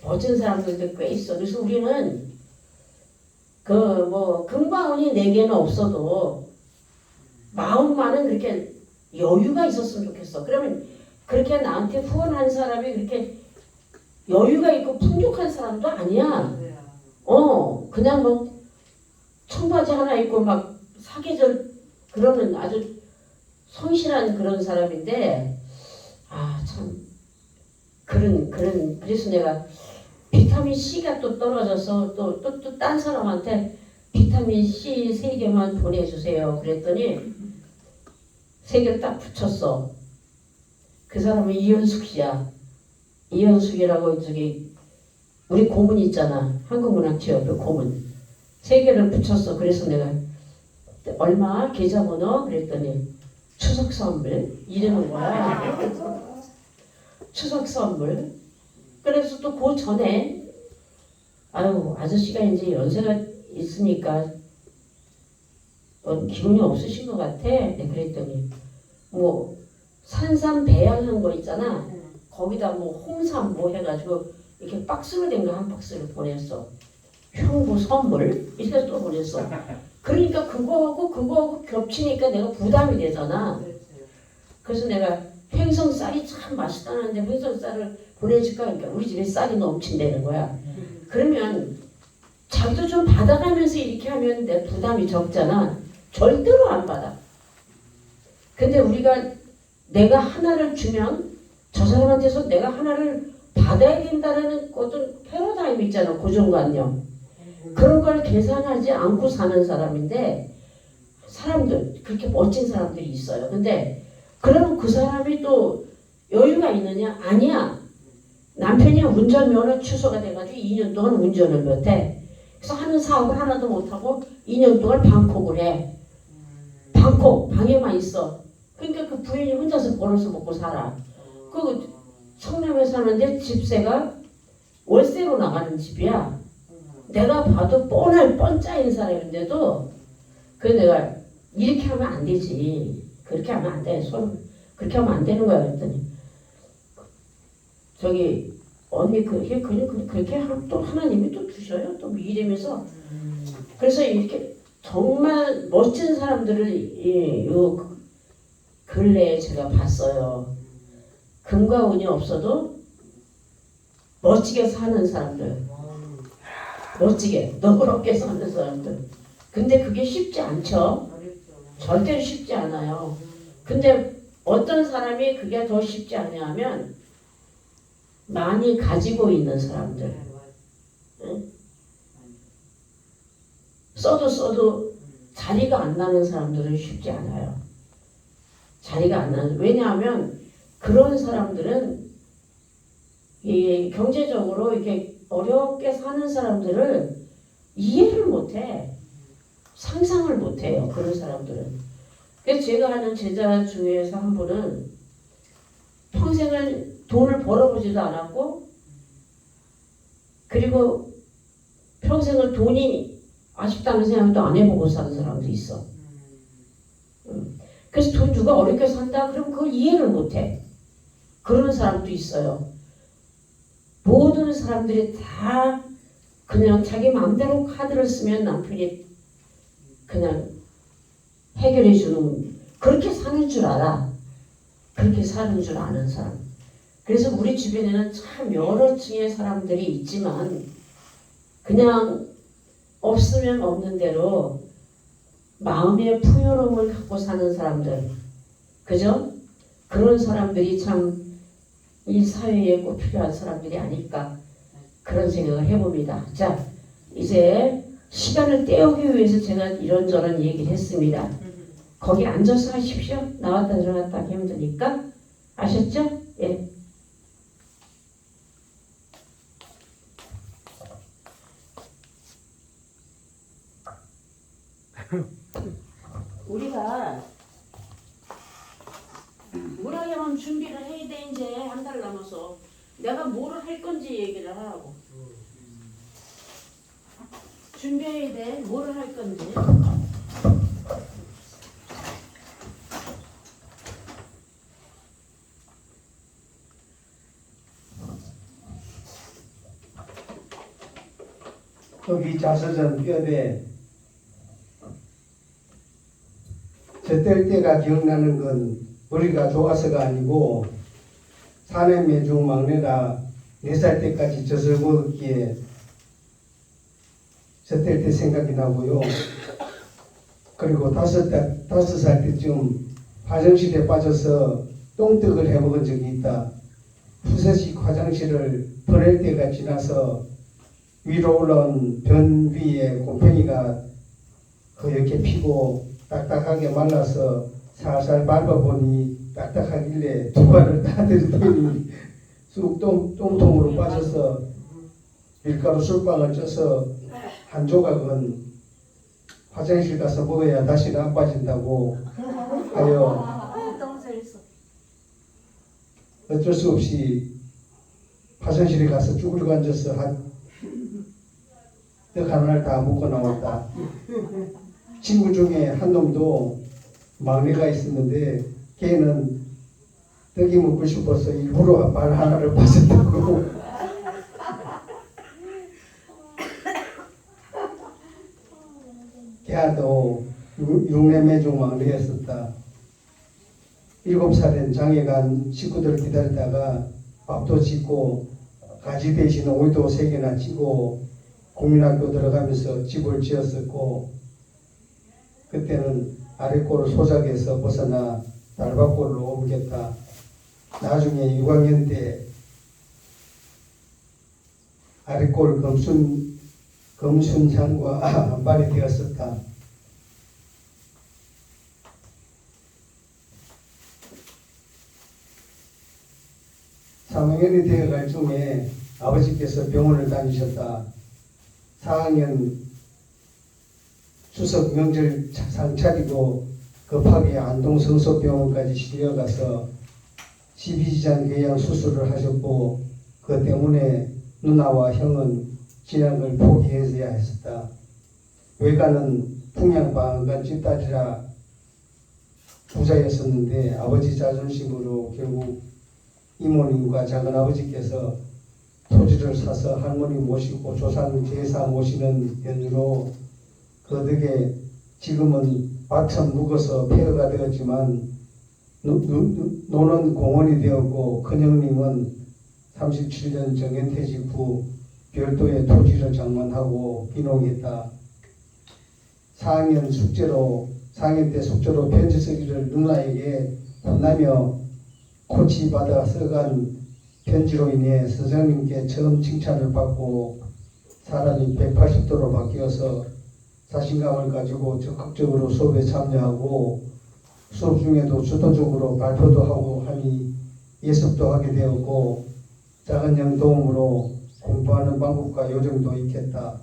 멋진 사람들도 꽤 있어. 그래서 우리는 그 뭐 금방운이 내게는 없어도 마음만은 그렇게 여유가 있었으면 좋겠어. 그러면 그렇게 나한테 후원한 사람이 그렇게 여유가 있고 풍족한 사람도 아니야. 그냥 뭐 청바지 하나 입고 막 사계절 그러는 아주 성실한 그런 사람인데 참 그래서 내가 비타민 C가 또 떨어져서 또 딴 사람한테 비타민 C 3개만 보내주세요. 그랬더니 3개를 딱 붙였어. 그 사람은 이현숙 씨야. 이현숙이라고 저기 우리 고문 있잖아. 한국문학체육회 고문. 3개를 붙였어. 그래서 내가 얼마 계좌번호 그랬더니 추석 선물 이러는 거야. 추석 선물. 그래서 또 그 전에 아저씨가 이제 연세가 있으니까 기운이 없으신 것 같아. 네, 그랬더니 뭐 산삼 배양한 거 있잖아. 거기다 뭐 홍삼 뭐 해가지고 이렇게 박스로 된 거 한 박스를 보냈어. 형부 선물 이렇게 또 보냈어. 그러니까 그거하고 겹치니까 내가 부담이 되잖아. 그래서 내가 횡성쌀이 참 맛있다는데 횡성쌀을 보내줄까? 그러니까 우리 집에 쌀이 넘친다는 거야. 그러면 자기도 좀 받아가면서 이렇게 하면 내 부담이 적잖아. 절대로 안 받아. 근데 우리가 내가 하나를 주면 저 사람한테서 내가 하나를 받아야 된다는 어떤 패러다임이 있잖아. 고정관념. 그런 걸 계산하지 않고 사는 사람인데 사람들 그렇게 멋진 사람들이 있어요. 근데 그러면 그 사람이 또 여유가 있느냐? 아니야. 남편이 운전면허 취소가 돼가지고 2년 동안 운전을 못해. 그래서 하는 사업을 하나도 못하고 2년 동안 방콕을 해. 방콕 방에만 있어. 그러니까 그 부인이 혼자서 벌어서 먹고 살아. 그 성남에 사는데 집세가 월세로 나가는 집이야. 내가 봐도 뻔할 뻔짜인 사람인데도 그래서 내가 이렇게 하면 안 되지. 그렇게 하면 안 돼. 그렇게 하면 안 되는 거야. 그랬더니 저기 언니 그렇게 또 하나님이 또 주셔요. 또 이러면서 그래서 이렇게 정말 멋진 사람들을 요 근래에 제가 봤어요. 금과 운이 없어도 멋지게 사는 사람들, 멋지게 너그럽게 사는 사람들. 근데 그게 쉽지 않죠. 절대로 쉽지 않아요. 근데 어떤 사람이 그게 더 쉽지 않냐면 많이 가지고 있는 사람들. 응? 써도 자리가 안 나는 사람들은 쉽지 않아요. 자리가 안 나는. 왜냐하면 그런 사람들은 이 경제적으로 이렇게 어렵게 사는 사람들을 이해를 못해. 상상을 못해요. 그런 사람들은. 그래서 제가 하는 제자 중에서 한 분은 평생을 돈을 벌어보지도 않았고 그리고 평생을 돈이 아쉽다는 생각도 안 해보고 사는 사람도 있어. 그래서 돈 누가 어렵게 산다? 그럼 그걸 이해를 못해. 그런 사람도 있어요. 모든 사람들이 다 그냥 자기 마음대로 카드를 쓰면 남편이 그냥 해결해 주는 그렇게 사는 줄 알아. 그렇게 사는 줄 아는 사람. 그래서 우리 주변에는 참 여러 층의 사람들이 있지만 그냥 없으면 없는 대로 마음의 풍요로움을 갖고 사는 사람들 그죠? 그런 사람들이 참 이 사회에 꼭 필요한 사람들이 아닐까 그런 생각을 해봅니다. 자, 이제 시간을 때우기 위해서 제가 이런저런 얘기를 했습니다. 거기 앉아서 하십시오. 나왔다 들어갔다 하기 힘드니까. 아셨죠? 예. 우리가 문화경험 준비를 해야 돼. 이제 한 달 남아서 내가 뭐를 할 건지 얘기를 하라고. 준비해야 돼. 뭐를 할 건지. 여기 자서전 뼈대 젖될 때가 기억나는 건 머리가 좋아서가 아니고 사내 중 막내라 4살 때까지 젖을 먹었기에 젖될 때 생각이 나고요. 그리고 5살 때쯤 화장실에 빠져서 똥떡을 해먹은 적이 있다. 푸세식 화장실을 보낼 때가 지나서 위로 올라온 변 위에 곰팡이가 허옇게 피고 딱딱하게 말라서 살살 밟아보니 딱딱하길래 두 발을 다 들이더니 쑥 똥통으로 빠져서 밀가루 술빵을 쪄서 한 조각은 화장실 가서 먹어야 다시는 안 빠진다고 하여 어쩔 수 없이 화장실에 가서 쭈그리고 앉아서 떡 하나를 다 먹고 나왔다. 친구 중에 한 놈도 막내가 있었는데 걔는 떡이 먹고 싶어서 일부러 발 하나를 빠졌다고. 걔도 6년 중 막내였었다. 7살엔 장애간 식구들을 기다리다가 밥도 짓고 가지 대신 오이도 3개나 찌고 국민학교 들어가면서 집을 지었었고 그때는 아랫골 소작에서 벗어나 달밭골로 옮겼다. 나중에 6학년 때 아랫골 검순장과 한발이 되었었다. (3학년이) 되어갈 중에 아버지께서 병원을 다니셨다. 4학년 추석 명절 상 차리고 급하게 안동 성소병원까지 실려가서 12지장 궤양 수술을 하셨고 그 때문에 누나와 형은 진학을 포기해야 했었다. 외가는 풍양방앗간 집딸이라 부자였었는데 아버지 자존심으로 결국 이모님과 작은아버지께서 토지를 사서 할머니 모시고 조상 제사 모시는 연유로 그 덕에 지금은 밭은 묵어서 폐허가 되었지만 노는 공원이 되었고 큰형님은 37년 정년퇴직 후 별도의 토지를 장만하고 귀농했다. 4학년 때 숙제로 편지 쓰기를 누나에게 혼나며 코치받아 써간 편지로 인해 선생님께 처음 칭찬을 받고 사람이 180도로 바뀌어서 자신감을 가지고 적극적으로 수업에 참여하고 수업 중에도 주도적으로 발표도 하고 하니 예습도 하게 되었고 작은 형 도움으로 공부하는 방법과 요령도 익혔다.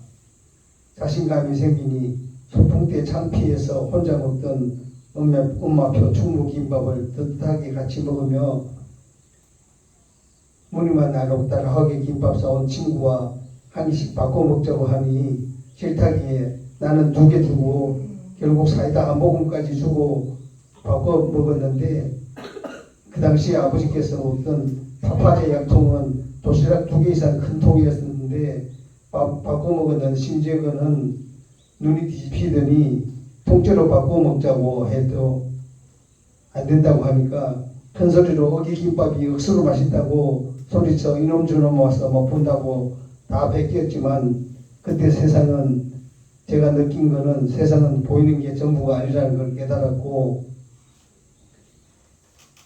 자신감이 생기니 소풍 때 창피해서 혼자 먹던 엄마표 충무김밥을 뜨뜻하게 같이 먹으며 무늬만 알록달록하게 김밥 사온 친구와 한 개씩 바꿔 먹자고 하니 싫다기에 나는 2개 주고 결국 사이다 한 모금까지 주고 바꿔 먹었는데 그 당시에 아버지께서 먹던 파파제 약통은 도시락 2개 이상 큰 통이었는데 바꿔 먹었는 심지어는 눈이 뒤집히더니 통째로 바꿔 먹자고 해도 안 된다고 하니까 큰 소리로 어기김밥이 억수로 맛있다고 소리쳐 이놈 저놈 와서 못 본다고 다 베꼈지만 그때 세상은 제가 느낀 거는 세상은 보이는 게 전부가 아니라는 걸 깨달았고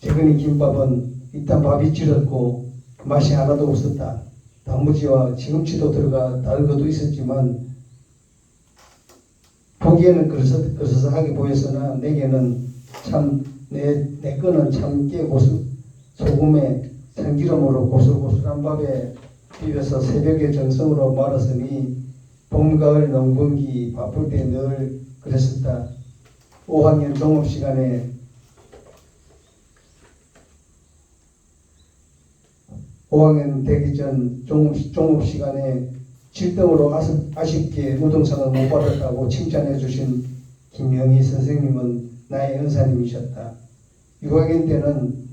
재근이 김밥은 일단 밥이 질었고 맛이 하나도 없었다. 단무지와 시금치도 들어가 다른 것도 있었지만 보기에는 그럴싸하게 보였으나 내게는 참 내 거는 참깨 소금에 참기름으로 고슬고슬한 밥에 비벼서 새벽에 정성으로 말았으니 봄, 가을, 농번기 바쁠 때 늘 그랬었다. 5학년 종업시간에 5학년 되기 전 종업시간에 7등으로 아쉽게 우등상을 못 받았다고 칭찬해 주신 김영희 선생님은 나의 은사님이셨다. 6학년 때는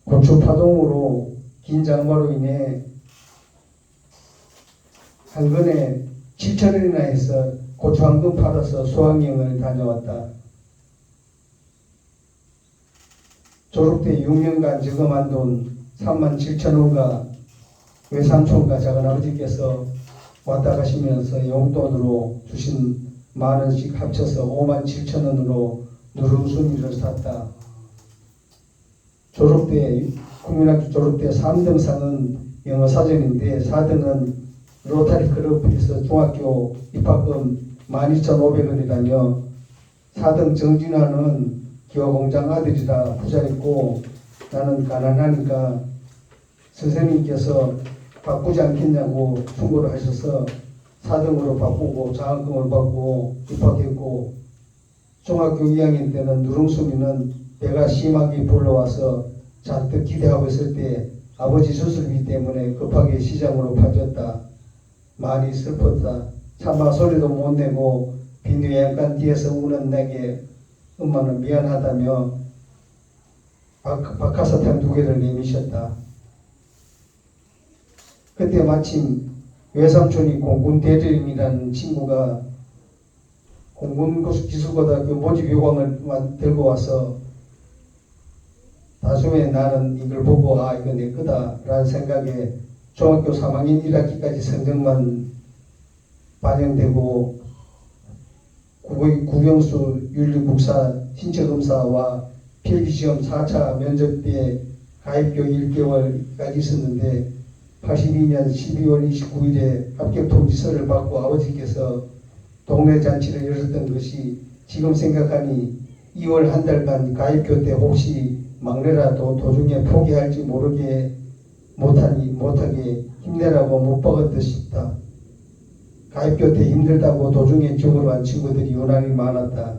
고추파동으로 긴 장마로 인해 한 근에 7,000원이나 해서 고추 한 근 팔아서 수학여행을 다녀왔다. 졸업 때 6년간 저금한 돈 37,000원과 외삼촌과 작은아버지께서 왔다 가시면서 용돈으로 주신 10,000원씩 합쳐서 57,000원으로 누룽순이를 샀다. 국민학교 졸업 때 3등상은 영어 사전인데 4등은 로타리 클럽에서 중학교 입학금 12,500원이라며 4등 정진환은 기와공장 아들이라 부자였고 나는 가난하니까 선생님께서 바꾸지 않겠냐고 충고를 하셔서 4등으로 바꾸고 장학금을 받고 입학했고 중학교 2학년 때는 누룽수미는 배가 심하게 불러와서 잔뜩 기대하고 있을 때 아버지 수술비 때문에 급하게 시장으로 빠졌다. 많이 슬펐다. 차마 소리도 못 내고 빈유양간 뒤에서 우는 내게 엄마는 미안하다며 박하사탕 2개를 내미셨다. 그때 마침 외삼촌이 공군 대령이라는 친구가 공군기술고등학교 모집 요강을 들고 와서 나중에 나는 이걸 보고 이거 내 거다 라는 생각에 중학교 3학년 1학기까지 성적만 반영되고 국영수 윤리국사 신체검사와 필기시험 4차 면접 때 가입교 1개월까지 있었는데 82년 12월 29일에 합격 통지서를 받고 아버지께서 동네 잔치를 열었던 것이 지금 생각하니 2월 한 달간 가입교 때 혹시 막내라도 도중에 포기할지 못하게 힘내라고 못 박은 듯 싶다. 가입교 때 힘들다고 도중에 죽으러 간 친구들이 유난히 많았다.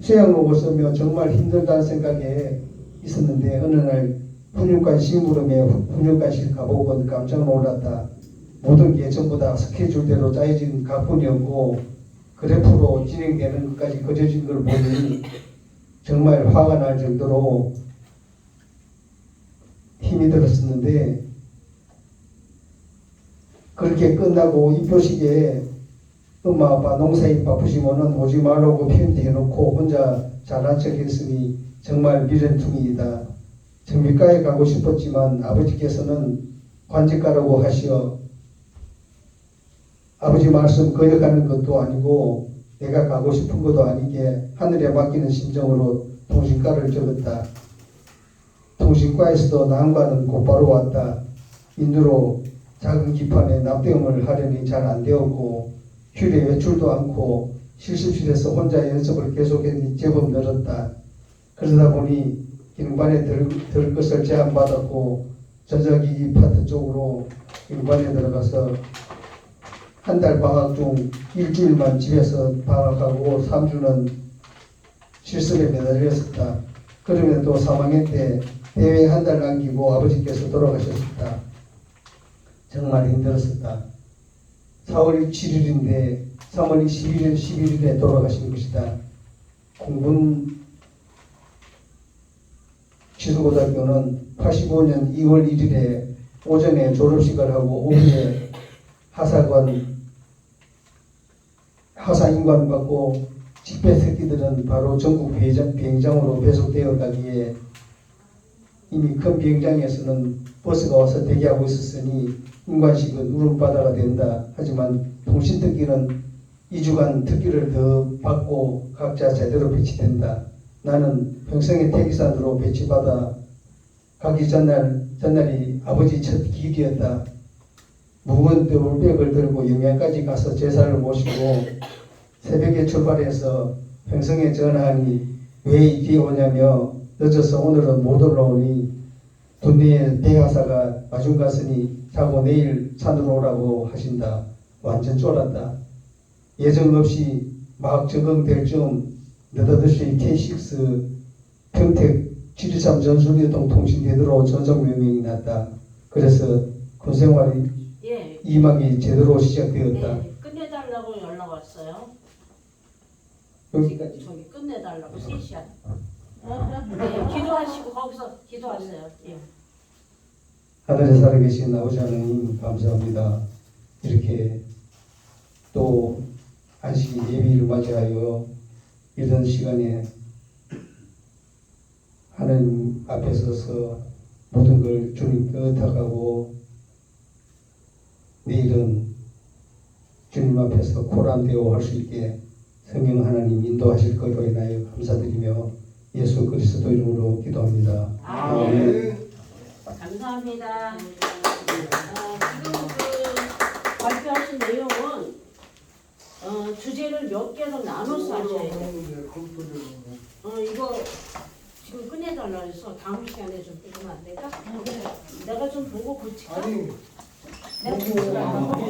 수양록을 쓰며 정말 힘들다는 생각에 있었는데 어느 날 훈육관 심부름에 훈육관실 가보고 깜짝 놀랐다. 모든 게 전부 다 스케줄대로 짜여진 가뿐이었고 그래프로 진행되는 것까지 그려진 걸 보니 정말 화가 날 정도로 힘이 들었었는데 그렇게 끝나고 입교식에 엄마 아빠 농사일 바쁘시면은 오지 말라고 편지해놓고 혼자 잘난 척했으니 정말 미련퉁이이다. 정비과에 가고 싶었지만 아버지께서는 관직가라고 하시어 아버지 말씀 거역하는 것도 아니고 내가 가고 싶은 것도 아니게 하늘에 맡기는 심정으로 통신과를 적었다. 통신과에서도 난관은 곧바로 왔다. 인두로 작은 기판에 납땜을 하려니 잘 안 되었고 휴일에 외출도 않고 실습실에서 혼자 연습을 계속했니 제법 늘었다. 그러다 보니 기능반에 들 것을 제안받았고 전자기기 파트 쪽으로 기능반에 들어가서 한 달 방학 중 일주일만 집에서 방학하고 3주는 실습에 매달렸었다. 그러면 또 3학년 때 대회 한 달 남기고 아버지께서 돌아가셨었다. 정말 힘들었었다. 4월 7일인데 3월 11일에 돌아가신 것이다. 공군 기술고등학교는 85년 2월 1일에 오전에 졸업식을 하고 오후에 하사인관 받고 집회 새끼들은 바로 전국 비행장으로 배속되어 가기에 이미 큰 비행장에서는 버스가 와서 대기하고 있었으니 인관식은 울음바다가 된다. 하지만 통신특기는 2주간 특기를 더 받고 각자 제대로 배치된다. 나는 평생의 태기산으로 배치받아 가기 전날이 아버지 첫 기일이었다. 무거운 돌백을 들고 영양까지 가서 제사를 모시고 새벽에 출발해서 횡성에 전화하니 왜 이리 오냐며 늦어서 오늘은 못 올라오니 동네에 배하사가 마중 갔으니 자고 내일 산으로 오라고 하신다. 완전 쫄았다. 예정 없이 막 적응될 즈음 느닷없이 K6 평택 7.23 전술이동 통신대도로 전속명령이 났다. 그래서 군생활이 예. 2막이 제대로 시작되었다. 네. 끝내달라고 연락 왔어요. 여기까지. 저기 끝내달라고 3시간. 네, 기도하시고 거기서 기도하세요. 예. 하늘에 살아계신 아버지 하나님 감사합니다. 이렇게 또 안식 예비를 맞이하여 이런 시간에 하나님 앞에 서서 모든 걸 주님께 의탁하고 내일은 주님 앞에서 고란되어 할 수 있게 성령 하나님 인도하실 것으로 인하여 감사드리며 예수 그리스도 이름으로 기도합니다. 아멘. 감사합니다. 지금 그 발표하신 내용은 주제를 몇 개로 나눠서 하셔야 돼요. 이거 지금 끝내달라 해서 다음 시간에 좀 읽으면 안 될까? 내가 좀 보고 고칠까? 아니 내가 보고